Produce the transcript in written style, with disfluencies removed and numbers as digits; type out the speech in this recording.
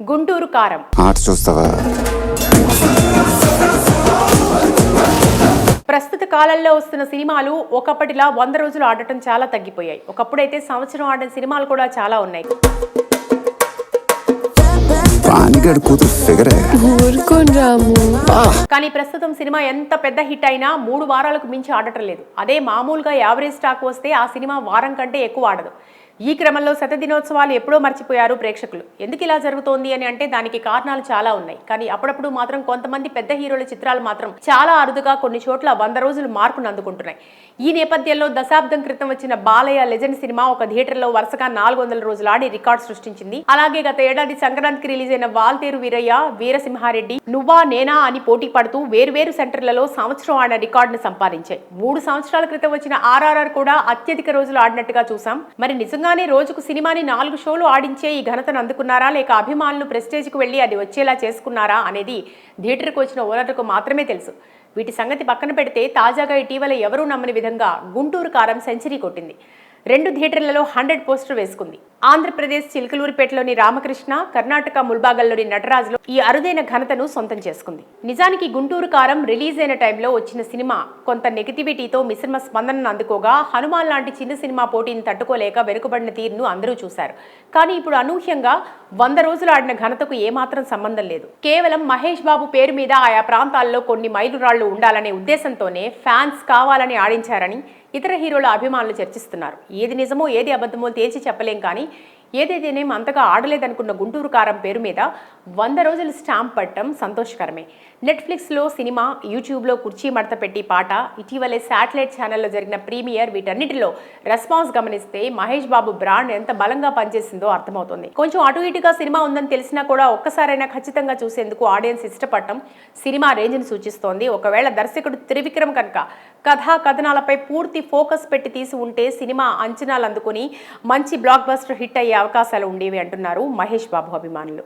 గుంటూరు కారం ఆర్ట్స్ చూస్తావా? ప్రస్తుత కాలంలో వస్తున్న సినిమాలు ఒకప్పటిలా 100 రోజులు ఆడటం చాలా తగ్గిపోయాయి. ఒకప్పుడైతే సంవత్సరం ఆడిన సినిమాలు కూడా చాలా ఉన్నాయి. పానిగడ్ కూతురు ఫిగరే. కానీ ప్రస్తుతం సినిమా ఎంత పెద్ద హిట్ అయినా 3 వారాలకు మించి ఆడటం లేదు. అదే మామూలుగా యావరేజ్ స్టాక్ వస్తే ఆ సినిమా వారం కంటే ఎక్కువ ఆడదు. ఈ క్రమంలో శతదినోత్సవాలు ఎప్పుడో మర్చిపోయారు ప్రేక్షకులు. ఎందుకు ఇలా జరుగుతోంది అని అంటే దానికి కారణాలు చాలా ఉన్నాయి. కానీ అప్పుడప్పుడు మాత్రం కొంతమంది పెద్ద హీరోల చిత్రాలు మాత్రం చాలా అరుదుగా కొన్ని చోట్ల 100 రోజులు మార్కును అందుకుంటున్నాయి. ఈ నేపథ్యంలో దశాబ్దం క్రితం వచ్చిన బాలయ్య లెజెండ్ సినిమా ఒక థియేటర్లో వరుసగా 400 రోజులు ఆడి రికార్డు సృష్టించింది. అలాగే గత ఏడాది సంక్రాంతికి రిలీజ్ అయిన వాల్తేరు వీరయ్య, వీరసింహారెడ్డి, నువ్వా నేనా అని పోటీ పడుతూ వేర్వేరు సెంటర్లలో సంవత్సరం ఆడిన రికార్డును సంపాదించాయి. 3 సంవత్సరాల క్రితం వచ్చిన RRR కూడా అత్యధిక రోజులు ఆడినట్టుగా చూసాం. మరి నిజంగానే రోజుకు సినిమాని 4 షోలు ఆడించే ఈ ఘనతను అందుకున్నారా, లేక అభిమానులు ప్రెస్టేజ్కి వెళ్లి అది వచ్చేలా చేసుకున్నారా అనేది థియేటర్కి వచ్చిన ఓనర్లకు మాత్రమే తెలుసు. వీటి సంగతి పక్కన పెడితే తాజాగా ఇటీవల ఎవరూ నమ్మని విధంగా గుంటూరు కారం సెంచరీ కొట్టింది. 2 థియేటర్లలో 100 పోస్టర్ వేసుకుంది. ఆంధ్రప్రదేశ్ చిలకలూరిపేటలోని రామకృష్ణ, కర్ణాటక ముల్బాగల్లోని నటరాజులో ఈ అరుదైన ఘనతను సొంతం చేసుకుంది. నిజానికి గుంటూరు కారం రిలీజ్ అయిన టైంలో వచ్చిన సినిమా కొంత నెగిటివిటీతో మిశ్రమ స్పందనను అందుకోగా, హనుమాన్ లాంటి చిన్న సినిమా పోటీని తట్టుకోలేక వెనుకబడిన తీరును అందరూ చూశారు. కానీ ఇప్పుడు అనూహ్యంగా 100 రోజులు ఆడిన ఘనతకు ఏమాత్రం సంబంధం లేదు. కేవలం మహేష్ బాబు పేరు మీద ఆయా ప్రాంతాల్లో కొన్ని మైలురాళ్లు ఉండాలనే ఉద్దేశంతోనే ఫ్యాన్స్ కావాలని ఆడించారని ఇతర హీరోల అభిమానులు చర్చిస్తున్నారు. ఏది నిజమో ఏది అబద్ధమో తేల్చి చెప్పలేం. కానీ ఏదైతేనేం అంతగా ఆడలేదనుకున్న గుంటూరు కారం పేరు మీద 100 రోజులు స్టాంప్ పట్టడం సంతోషకరమే. నెట్ఫ్లిక్స్లో సినిమా, యూట్యూబ్లో కుర్చీ మడత పెట్టి పాట, ఇటీవలే శాటిలైట్ ఛానల్లో జరిగిన ప్రీమియర్, వీటన్నిటిలో రెస్పాన్స్ గమనిస్తే మహేష్ బాబు బ్రాండ్ ఎంత బలంగా పనిచేసిందో అర్థమవుతుంది. కొంచెం అటు ఇటుగా సినిమా ఉందని తెలిసినా కూడా ఒక్కసారైనా ఖచ్చితంగా చూసేందుకు ఆడియన్స్ ఇష్టపడటం సినిమా రేంజ్ని సూచిస్తోంది. ఒకవేళ దర్శకుడు త్రివిక్రమ్ కనుక కథా కథనాలపై పూర్తి ఫోకస్ పెట్టి తీసి ఉంటే సినిమా అంచనాలు అందుకుని మంచి బ్లాక్ బస్టర్ హిట్ అయ్యే అవకాశాలు ఉండేవి అంటున్నారు మహేష్ బాబు అభిమానులు.